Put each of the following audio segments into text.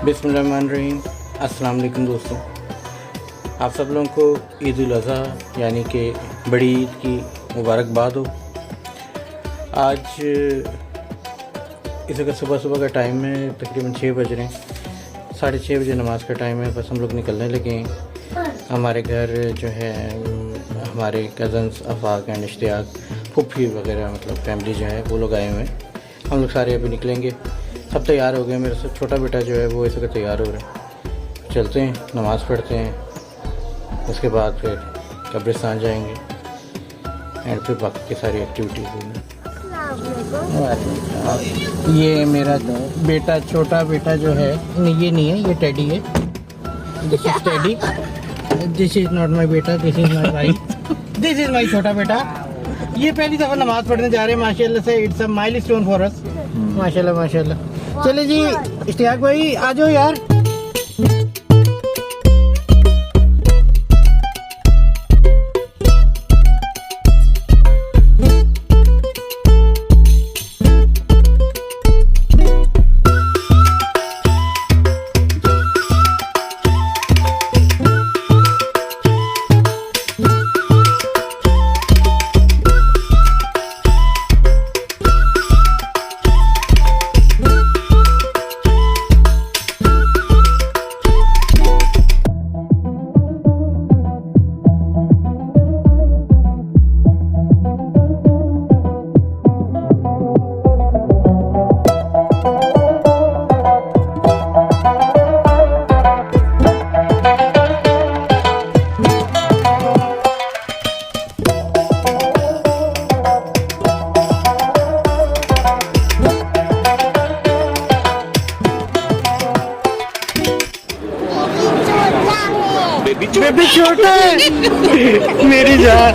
बिस्मिल्लाहिर्रहमानिर्रहीम। अस्सलाम वालेकुम दोस्तों, आप सब लोगों को ईद उल अज़हा यानी कि बड़ी ईद की मुबारकबाद हो। आज इस वक्त सुबह का टाइम है, तकरीबन 6 बज रहे हैं। 6:30 बजे नमाज़ का टाइम है, बस हम लोग निकलने लगे हैं। हमारे घर जो है हमारे कज़न्स अफाक एंड इश्तियाक, फुफ्फी वगैरह, मतलब फैमिली जो है वो लोग आए हुए हैं। हम लोग सारे अभी निकलेंगे, सब तैयार हो गए। मेरा सब छोटा बेटा जो है वो इस वक्त तैयार हो रहा है। चलते हैं, नमाज़ पढ़ते हैं, उसके बाद फिर कब्रिस्तान जाएंगे एंड फिर बाकी की सारी एक्टिविटीज़ होंगी। ये मेरा बेटा, छोटा बेटा जो है, नहीं ये नहीं है, ये टेडी है। This is Teddy, this is not my beta, this is my wife, this is my छोटा बेटा। ये पहली दफ़ा नमाज़ पढ़ने जा रहे हैं माशाल्लाह से। It's a milestone for us, माशाल्लाह माशाल्लाह। चले जी इश्तियाक भाई, आ जाओ यार। बेबी छोटा है मेरी जान।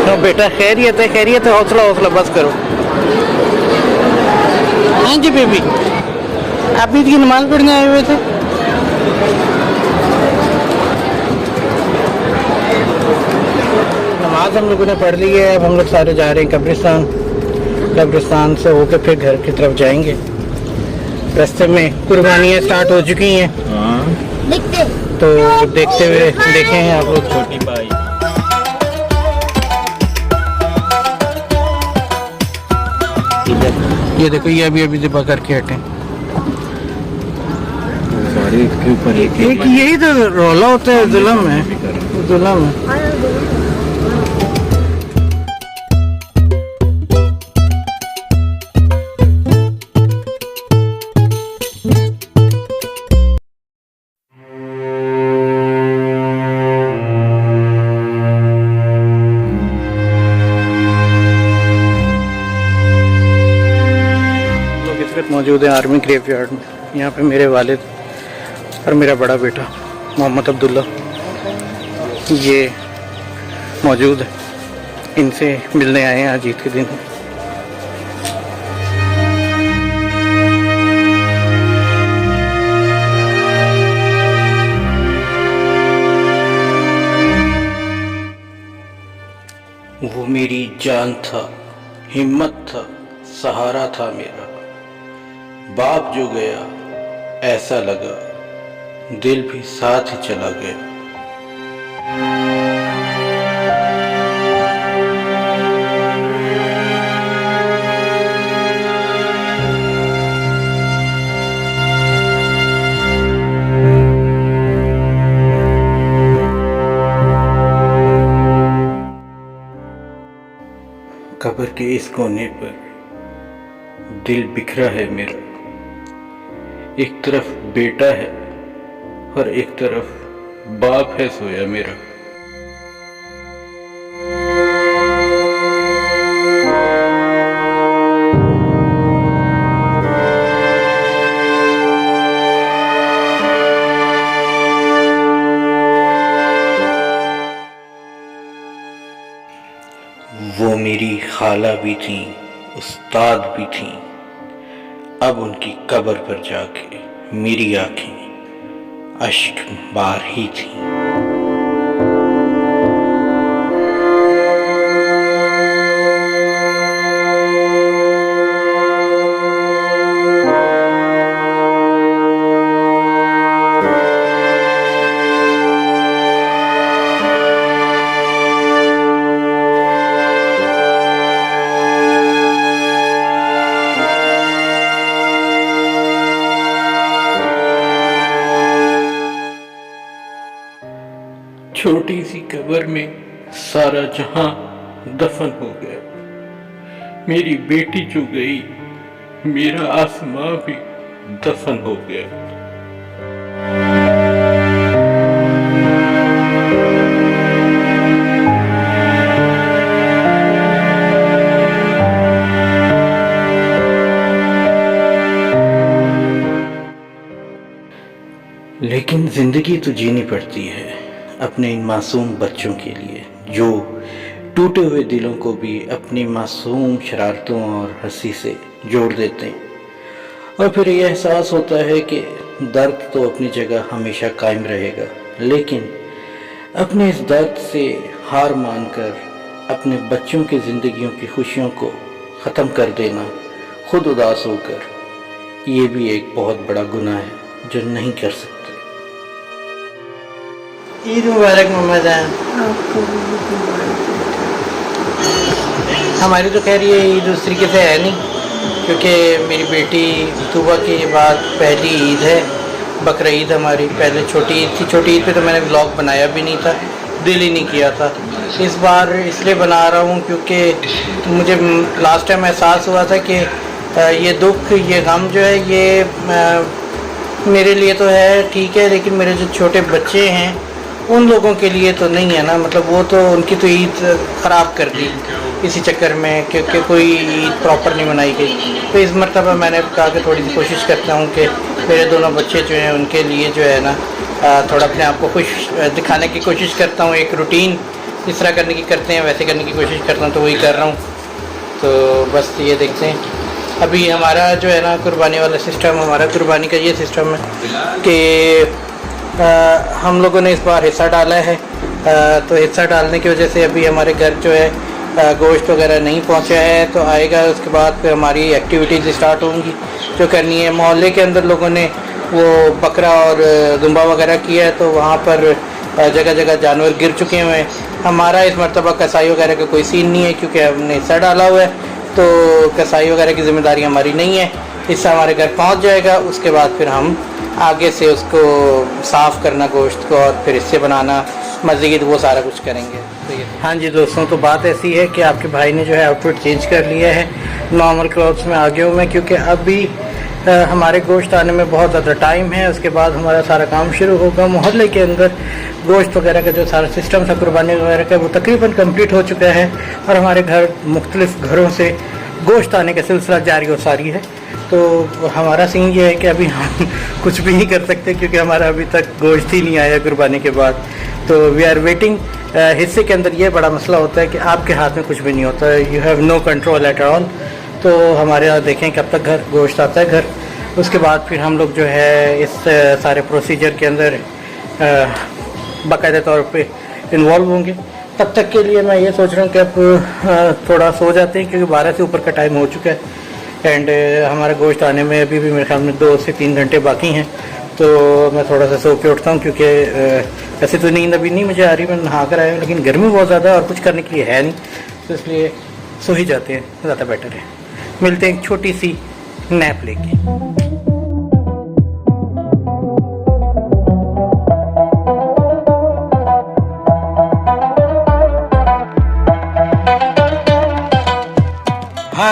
तो बेटा खैरियत है, खैरियत है, हौसला हौसला बस करो। हाँ जी बेबी, आप ईद की नमाज पढ़ने आए हुए थे? नमाज हम लोगों ने पढ़ ली है। अब हम लोग सारे जा रहे हैं कब्रिस्तान। कब्रिस्तान से होकर फिर घर की तरफ जाएंगे। रास्ते में कुर्बानियाँ स्टार्ट हो चुकी हैं, तो देखते हुए देखें आप लोग। छोटी भाई ये देखो, ये अभी ज़िबा करके हटे। इसके ऊपर एक यही तो रोला होता है, जुल्म है, जुल्म है। लोग इस वक्त मौजूद है आर्मी ग्रेवयार्ड में। यहाँ पे मेरे वालिद और मेरा बड़ा बेटा मोहम्मद अब्दुल्ला ये मौजूद है। इनसे मिलने आए हैं आज ईद के दिन। वो मेरी जान था, हिम्मत था, सहारा था मेरा। बाप जो गया ऐसा लगा दिल भी साथ ही चला गया। कब्र के इस कोने पर दिल बिखरा है मेरा, एक तरफ बेटा है और एक तरफ बाप है सोया मेरा। वो मेरी खाला भी थी, उस्ताद भी थी, अब उनकी कब्र पर जाके मेरी आंखें अश्क बार ही थी। छोटी सी कब्र में सारा जहां दफन हो गया, मेरी बेटी जो गई मेरा आसमां भी दफन हो गया। लेकिन जिंदगी तो जीनी पड़ती है अपने इन मासूम बच्चों के लिए, जो टूटे हुए दिलों को भी अपनी मासूम शरारतों और हंसी से जोड़ देते हैं। और फिर यह एहसास होता है कि दर्द तो अपनी जगह हमेशा कायम रहेगा, लेकिन अपने इस दर्द से हार मानकर अपने बच्चों की ज़िंदगियों की खुशियों को ख़त्म कर देना, खुद उदास होकर, ये भी एक बहुत बड़ा गुनाह है जो नहीं कर सकते। ईद मुबारक मम्मा जान। हमारी तो खैर ये ईद उस तरीके से है नहीं, क्योंकि मेरी बेटी तूबा के बाद पहली ईद है, बकरा ईद हमारी। पहले छोटी ईद थी, छोटी ईद पे तो मैंने व्लॉग बनाया भी नहीं था, दिल ही नहीं किया था। इस बार इसलिए बना रहा हूँ क्योंकि मुझे लास्ट टाइम एहसास हुआ था कि ये दुख, ये गम जो है ये मेरे लिए तो है ठीक है, लेकिन मेरे जो छोटे बच्चे हैं उन लोगों के लिए तो नहीं है ना। मतलब वो तो उनकी तो ईद ख़राब कर दी इसी चक्कर में, क्योंकि कोई ईद प्रॉपर नहीं मनाई गई। तो इस मरतबा मैंने कहा कि थोड़ी सी कोशिश करता हूँ कि मेरे दोनों बच्चे जो हैं उनके लिए जो है ना थोड़ा अपने आप को खुश दिखाने की कोशिश करता हूँ। एक रूटीन जिस तरह करने की करते हैं वैसे करने की कोशिश करता हूँ, तो वही कर रहा हूँ। तो बस ये देखते हैं। अभी हमारा जो है ना कुर्बानी वाला सिस्टम, हमारा कुर्बानी का ये सिस्टम है कि हम लोगों ने इस बार हिस्सा डाला है। तो हिस्सा डालने की वजह से अभी हमारे घर जो है गोश्त वगैरह नहीं पहुंचा है, तो आएगा। उसके बाद फिर हमारी एक्टिविटीज़ स्टार्ट होंगी जो करनी है। मोहल्ले के अंदर लोगों ने वो बकरा और दुम्बा वगैरह किया है, तो वहाँ पर जगह जगह जानवर गिर चुके हुए हैं। हमारा इस मरतबा कसाई वगैरह का कोई सीन नहीं है, क्योंकि हमने हिस्सा डाला हुआ है, तो कसाई वगैरह की ज़िम्मेदारी हमारी नहीं है। हिस्सा हमारे घर पहुँच जाएगा, उसके बाद फिर हम आगे से उसको साफ़ करना गोश्त को और फिर इससे बनाना मज़ीद वो सारा कुछ करेंगे। तो ये हाँ जी दोस्तों, तो बात ऐसी है कि आपके भाई ने जो है आउटफिट चेंज कर लिया है, नॉर्मल क्लॉथ्स में आ गया हूँ मैं, क्योंकि अभी हमारे गोश्त आने में बहुत ज़्यादा टाइम है। उसके बाद हमारा सारा काम शुरू होगा। मोहल्ले के अंदर गोश्त वगैरह का जो सारा सिस्टम था कुर्बानी वगैरह का, वो तकरीबन कंप्लीट हो चुका है और हमारे घर मुख्तलिफ घरों से गोश्त आने का सिलसिला जारी और सारी है। तो हमारा सीन ये है कि अभी हम कुछ भी नहीं कर सकते, क्योंकि हमारा अभी तक गोश्त ही नहीं आया कुर्बानी के बाद। तो वी आर वेटिंग। हिस्से के अंदर ये बड़ा मसला होता है कि आपके हाथ में कुछ भी नहीं होता, you have no control at all. तो हमारे यहाँ देखें कब तक घर गोश्त आता है घर, उसके बाद फिर हम लोग जो है इस सारे प्रोसीजर के अंदर बाकायदा तौर पे इन्वॉल्व होंगे। तब तक के लिए मैं ये सोच रहा हूँ कि अब थोड़ा सो जाते हैं, क्योंकि 12 से ऊपर का टाइम हो चुका है एंड हमारा गोश्त आने में अभी भी मेरे ख्याल में 2 से 3 घंटे बाकी हैं। तो मैं थोड़ा सा सो के उठता हूँ, क्योंकि वैसे तो नींद अभी नहीं मुझे आ रही, मैं नहा कर आया हूँ, लेकिन गर्मी बहुत ज़्यादा है और कुछ करने के लिए है नहीं, तो इसलिए सो ही जाते हैं, ज़्यादा बेटर है। मिलते हैं एक छोटी सी नैप लेके।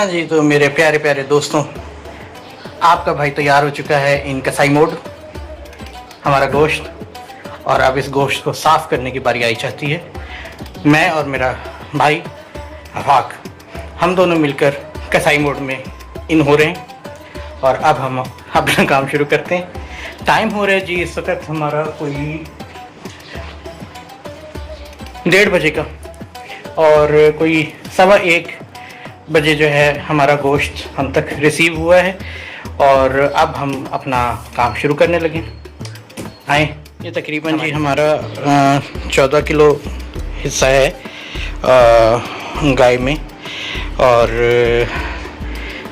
हाँ जी, तो मेरे प्यारे प्यारे दोस्तों, आपका भाई तैयार हो चुका है इन कसाई मोड, हमारा गोश्त। और अब इस गोश्त को साफ़ करने की बारी आई चाहती है। मैं और मेरा भाई अफाक, हम दोनों मिलकर कसाई मोड में इन हो रहे हैं। और अब हम अपना काम शुरू करते हैं। टाइम हो रहा है जी इस वक्त हमारा कोई 1:30 बजे का, और कोई 1:15 बजे जो है हमारा गोश्त हम तक रिसीव हुआ है। और अब हम अपना काम शुरू करने लगे। आए, ये तकरीबन जी हमारा 14 किलो हिस्सा है गाय में। और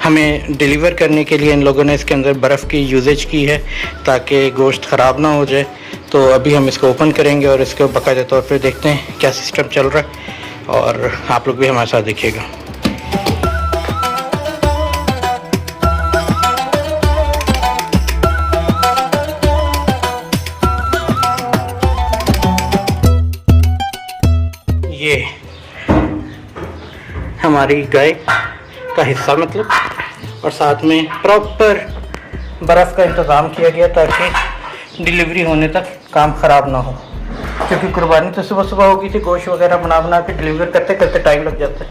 हमें डिलीवर करने के लिए इन लोगों ने इसके अंदर बर्फ़ की यूजेज की है ताकि गोश्त ख़राब ना हो जाए। तो अभी हम इसको ओपन करेंगे और इसको बाकायदा तौर पे देखते हैं क्या सिस्टम चल रहा है, और आप लोग भी हमारे साथ देखिएगा। ये हमारी गाय का हिस्सा मतलब, और साथ में प्रॉपर बर्फ़ का इंतज़ाम किया गया ताकि डिलीवरी होने तक काम ख़राब ना हो। क्योंकि कुर्बानी तो सुबह सुबह होगी थी, गोश्त वगैरह बना के डिलीवर करते करते टाइम लग जाता है।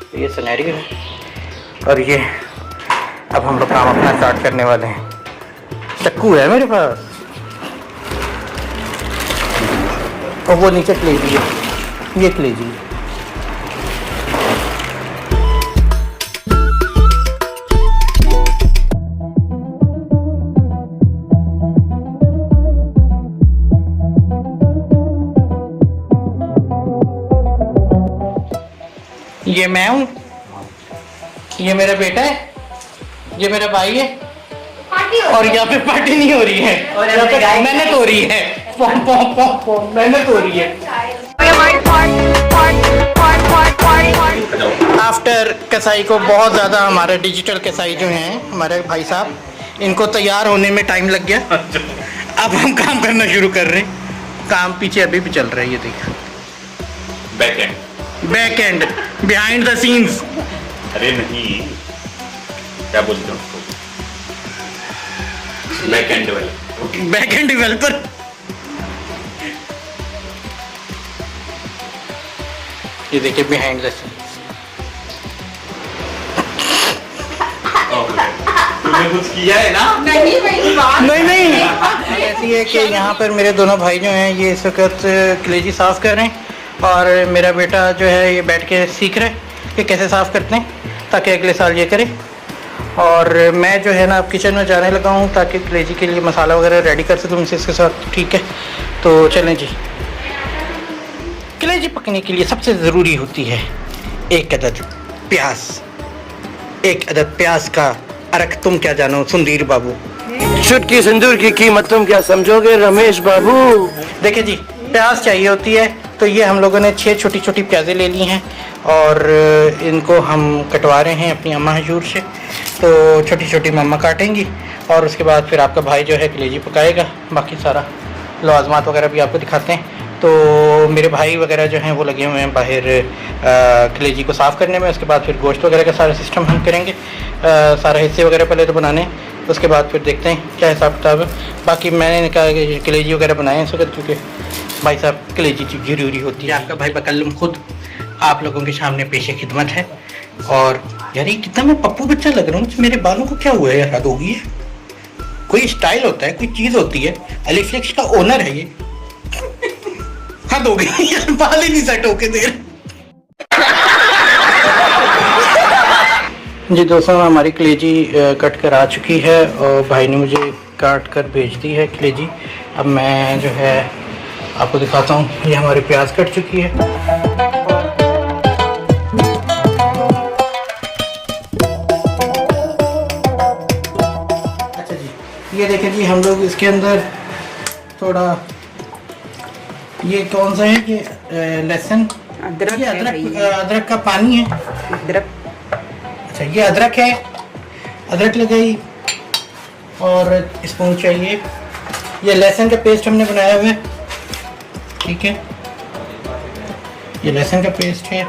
तो ये सिनेरियो है। और ये अब हम लोग काम अपना स्टार्ट करने वाले हैं। चक्कू है मेरे पास, और वो नीचे कलेजी है, ये कलेजी है। ये मैं हूँ, ये मेरा बेटा है, ये मेरा भाई है, और यहाँ पे पार्टी नहीं हो रही है, और यहाँ पे मेहनत हो रही है, मेहनत हो रही है। आफ्टर कसाई को बहुत ज़्यादा हमारे डिजिटल कसाई जो हैं हमारे भाई साहब, इनको तैयार होने में टाइम लग गया। अब हम काम करना शुरू कर रहे हैं। काम पीछे अभी भी चल रहा है, ये देख, back and behind the scenes. अरे नहीं, क्या बोलते हो उसको? Back end developer. ये देखिए बिहाइंड द सीन्स। तुमने कुछ किया है ना? नहीं ऐसी है कि यहाँ पर मेरे दोनों भाई जो हैं ये इस वक्त कलेजी साफ़ कर रहे हैं, और मेरा बेटा जो है ये बैठ के सीख रहा है कि कैसे साफ़ करते हैं ताकि अगले साल ये करे। और मैं जो है ना अब किचन में जाने लगा हूँ ताकि कलेजी के लिए मसाला वगैरह रेडी कर सकूँ इसके साथ। ठीक है, तो चलें जी। कलेजी पकने के लिए सबसे ज़रूरी होती है 1 अदद प्याज। 1 अदद प्याज का अर्क तुम क्या जानो सुंदीर बाबू। चुटकी सिंदूर की कीमत तुम क्या समझोगे रमेश बाबू। देखिए जी, प्याज चाहिए होती है, तो ये हम लोगों ने 6 छोटी छोटी प्याज़ें ले ली हैं, और इनको हम कटवा रहे हैं अपनी अम्मा हजूर से। तो छोटी छोटी मम्मा काटेंगी, और उसके बाद फिर आपका भाई जो है कलेजी पकाएगा। बाकी सारा लवाजमात वगैरह भी आपको दिखाते हैं। तो मेरे भाई वगैरह जो हैं वो लगे हुए हैं बाहर कलेजी को साफ़ करने में। उसके बाद फिर गोश्त वगैरह का सारा सिस्टम हम करेंगे, सारा हिस्से वगैरह पहले तो बनाने, उसके बाद फिर देखते हैं क्या हिसाब किताब है। बाकी मैंने कहा कि कलेजी वगैरह बनाए इस वक्त, क्योंकि भाई साहब कलेजी ज़रूरी होती है। आपका भाई बकल्लम खुद आप लोगों के सामने पेशे खिदमत है। और यार ये कितना मैं पप्पू बच्चा लग रहा हूँ, मेरे बालों को क्या हुआ है यार? हद होगी है, कोई स्टाइल होता है, कोई चीज़ होती है। एलिफ्लेक्स का ओनर है ये। हद हो गई यार, बाल ही नहीं सेट होके दे रहे। जी दोस्तों, हमारी कलेजी कट कर आ चुकी है, और भाई ने मुझे काट कर भेज दी है कलेजी। अब मैं जो है आपको दिखाता हूँ, ये हमारी प्याज कट चुकी है। अच्छा जी, ये देखें जी, हम लोग इसके अंदर थोड़ा, ये कौन सा है कि लहसुन, अदरक, ये अदरक का पानी है। अदरक, अच्छा ये अदरक है, अदरक लगाई, और स्पून चाहिए। ये लहसुन का पेस्ट हमने बनाया हुआ है, ठीक है, ये लहसुन का पेस्ट है।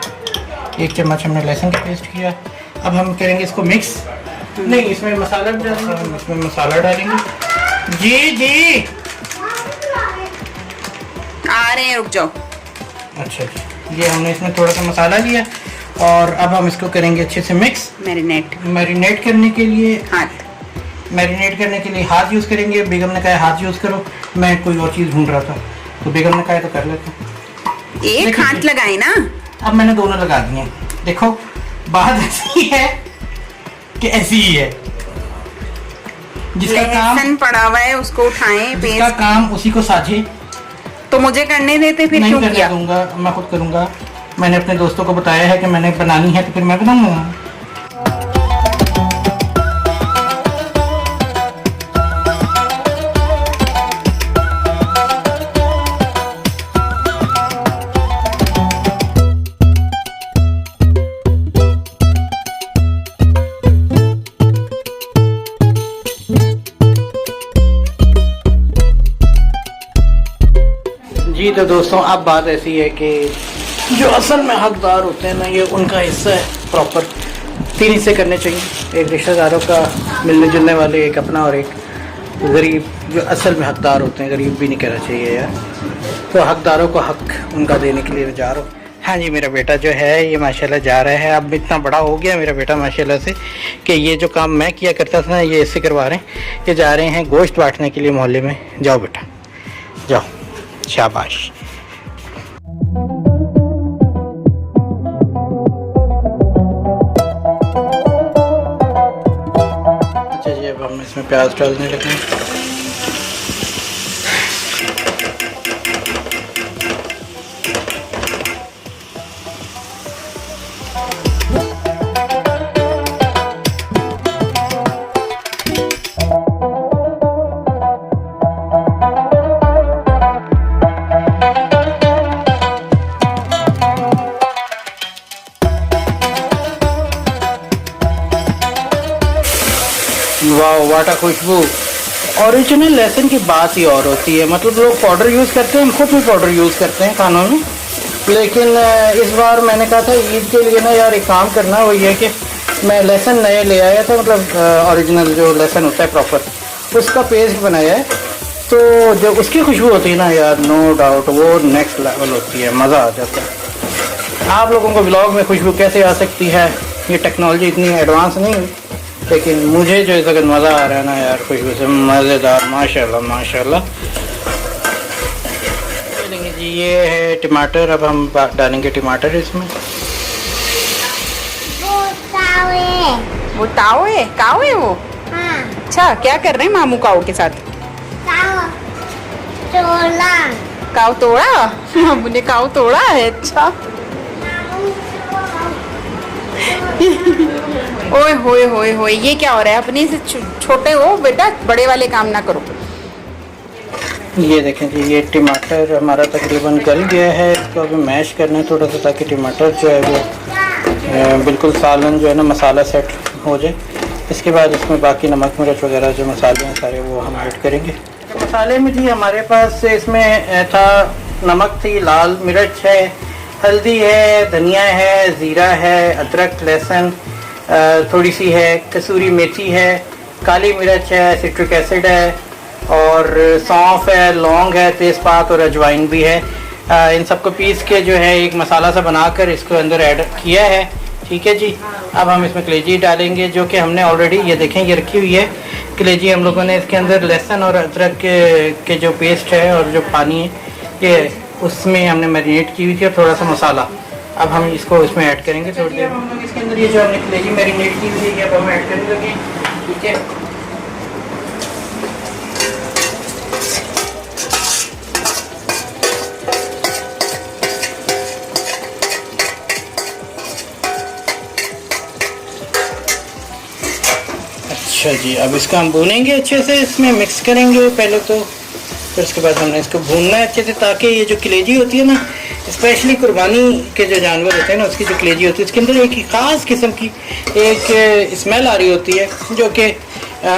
1 चम्मच हमने लहसुन का पेस्ट किया। अब हम करेंगे इसको मिक्स। नहीं, इसमें मसाला भी डालेंगे, हम इसमें मसाला डालेंगे। जी जी आ रहे हैं, रुक जाओ। अच्छा जी, ये हमने इसमें थोड़ा सा मसाला लिया और अब हम इसको करेंगे अच्छे से मिक्स। मैरिनेट करने के लिए हाथ यूज़ करेंगे। बेगम ने कहा हाथ यूज़ करो, मैं कोई और चीज़ ढूंढ रहा था तो बेगम ने कहा तो कर लेते हैं। एक हाथ लगाए ना, अब मैंने दोनों लगा दिए। देखो बात ऐसी है कि ऐसी ही है, जिसका काम पड़ा हुआ है उसको उठाएं, जिसका काम उसी को साझे। तो मुझे करने देते फिर, क्यों किया? दूंगा, मैं खुद करूंगा। मैंने अपने दोस्तों को बताया है कि मैंने बनानी है तो फिर मैं बनाऊंगा। जी तो दोस्तों, अब बात ऐसी है कि जो असल में हकदार होते हैं ना, ये उनका हिस्सा है प्रॉपर। 3 हिस्से करने चाहिए, एक रिश्तेदारों का मिलने जुलने वाले, एक अपना और एक गरीब। जो असल में हकदार होते हैं, गरीब भी नहीं कहना चाहिए यार, तो हकदारों को हक उनका देने के लिए जा रहा हूँ। हाँ जी, मेरा बेटा जो है ये माशाल्लाह जा रहा है। अब इतना बड़ा हो गया मेरा बेटा माशाल्लाह से कि ये जो काम मैं किया करता था ना, ये इससे करवा रहे हैं। ये जा रहे हैं गोश्त बांटने के लिए मोहल्ले में। जाओ बेटा जाओ, शाबाश। अच्छा जी, अब हम इसमें प्याज डालने लगे हैं। वाह, वाटा खुशबू। ओरिजिनल लहसुन की बात ही और होती है। मतलब लोग पाउडर यूज़ करते हैं, हम खुद भी पाउडर यूज़ करते हैं खानों में, लेकिन इस बार मैंने कहा था ईद के लिए ना यार एक काम करना, वो ये कि मैं लहसुन नए ले आया था। मतलब ओरिजिनल जो लहसुन होता है प्रॉपर, उसका पेस्ट बनाया है। तो जो उसकी खुशबू होती है ना यार, नो डाउट वो नेक्स्ट लेवल होती है, मज़ा आ जाता है। आप लोगों को ब्लॉग में खुशबू कैसे आ सकती है, ये टेक्नोलॉजी इतनी एडवांस नहीं हुई, लेकिन मुझे जो इस वक्त मज़ा आ रहा है ना यार खुशबू से, मज़ेदार माशाल्लाह माशाल्लाह। जी ये है टमाटर, अब हम डालेंगे टमाटर इसमें। वो ताओ है, काओ है वो। हाँ। अच्छा, क्या कर रहे हैं मामू काओ के साथ? काओ तोड़ा? मामू ने काओ तोड़ा है। अच्छा ओए होए होए होए, ये क्या हो रहा है? अपने से छोटे हो बेटा, बड़े वाले काम ना करो। ये देखें जी, ये टमाटर हमारा तकरीबन गल गया है। इसको अभी मैश करना है थोड़ा सा, ताकि टमाटर जो है वो बिल्कुल सालन जो है ना मसाला सेट हो जाए। इसके बाद इसमें बाकी नमक मिर्च वगैरह जो मसाले हैं सारे वो हम ऐड करेंगे। तो मसाले में जी हमारे पास इसमें था, नमक थी, लाल मिर्च है, हल्दी है, धनिया है, ज़ीरा है, अदरक, लहसुन थोड़ी सी है, कसूरी मेथी है, काली मिर्च है, सिट्रिक एसिड है, और सौंफ है, लौंग है, तेज़पात और अजवाइन भी है। इन सबको पीस के जो है एक मसाला सा बनाकर इसको अंदर ऐड किया है। ठीक है जी, अब हम इसमें कलेजी डालेंगे, जो कि हमने ऑलरेडी ये देखें ये रखी हुई है कलेजी। हम लोगों ने इसके अंदर लहसुन और अदरक के जो पेस्ट है और जो पानी है ये उसमें हमने मैरिनेट की हुई थी, और थोड़ा सा मसाला। अब हम इसको इसमें ऐड करेंगे थोड़ी देर। हम लोग इसके अंदर ये जो हमने कलेजी मैरिनेट की हुई है अब हम ऐड करने लगे। ठीक है, अच्छा जी, अब इसका हम भूनेंगे अच्छे से, इसमें मिक्स करेंगे पहले तो, फिर उसके बाद हमने इसको भूनना है अच्छे से, ताकि ये जो कलेजी होती है ना, स्पेशली कुर्बानी के जो जानवर होते हैं ना, उसकी जो कलेजी होती है उसके अंदर एक ख़ास किस्म की एक स्मेल आ रही होती है, जो कि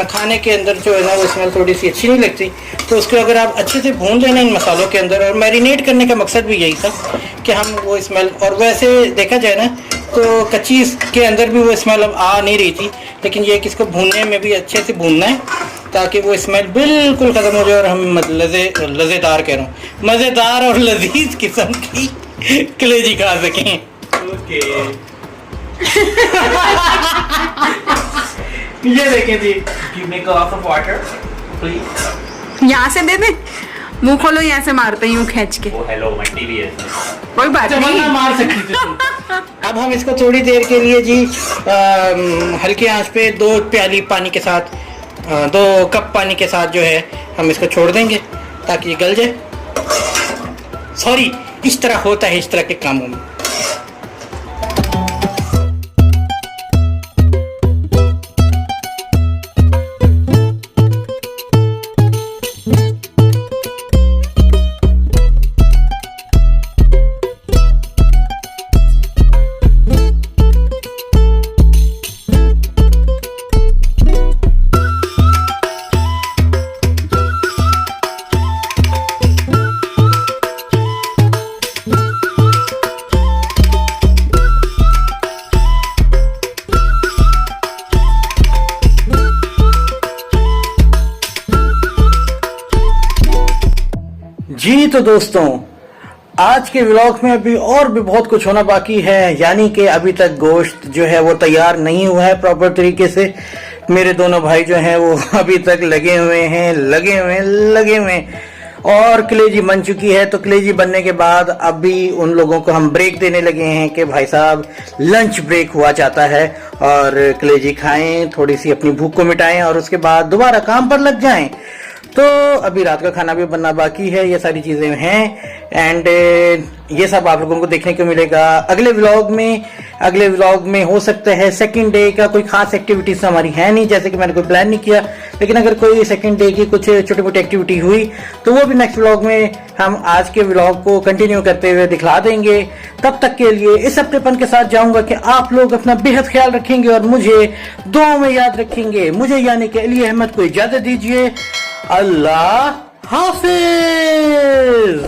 खाने के अंदर जो है ना वो स्मेल थोड़ी सी अच्छी नहीं लगती। तो उसको अगर आप अच्छे से भून लेना इन मसालों के अंदर, और मैरिनेट करने का मकसद भी यही था कि हम वो स्मेल, और वैसे देखा जाए ना तो कच्ची के अंदर भी वो स्मेल अब आ नहीं रही थी, लेकिन ये कि इसको भूनने में भी अच्छे से भूनना है ताकि वो स्मेल बिल्कुल ख़त्म हो जाए और हम लज़ेदार कह रहा हूँ, मज़ेदार और लजीज किस्म की कलेजी खा सकें। ओके ये देखें जी, Give me a glass of water, please. यहाँ से दे दे, मुंह खोलो, यहाँ से मारते हैं यूं खींच के। Oh hello, my TV is. कोई बात जमाना नहीं। मार सकती थी तुम। अब हम इसको थोड़ी देर के लिए जी हल्की आंच पे 2 प्याली पानी के साथ 2 कप पानी के साथ जो है हम इसको छोड़ देंगे ताकि ये गल जाए। सॉरी, इस तरह होता है इस तरह के कामों में। जी तो दोस्तों, आज के व्लॉग में अभी और भी बहुत कुछ होना बाकी है, यानी कि अभी तक गोश्त जो है वो तैयार नहीं हुआ है प्रॉपर तरीके से। मेरे दोनों भाई जो हैं वो अभी तक लगे हुए हैं और कलेजी बन चुकी है। तो कलेजी बनने के बाद अभी उन लोगों को हम ब्रेक देने लगे हैं कि भाई साहब लंच ब्रेक हुआ जाता है और कलेजी खाएं, थोड़ी सी अपनी भूख को मिटाएं और उसके बाद दोबारा काम पर लग जाएं। तो अभी रात का खाना भी बनना बाकी है, ये सारी चीजें हैं एंड ये सब आप लोगों को देखने को मिलेगा अगले व्लॉग में। अगले व्लॉग में हो सकता है सेकंड डे का कोई खास एक्टिविटीज हमारी है नहीं, जैसे कि मैंने कोई प्लान नहीं किया, लेकिन अगर कोई सेकंड डे की कुछ छोटी मोटी एक्टिविटी हुई तो वो भी नेक्स्ट व्लॉग में हम आज के व्लॉग को कंटिन्यू करते हुए दिखला देंगे। तब तक के लिए इस अपनेपन के साथ जाऊंगा कि आप लोग अपना बेहद ख्याल रखेंगे और मुझे दुआ में याद रखेंगे। मुझे यानी कि अली अहमद को इजाजत दीजिए। अल्लाह हाफिज।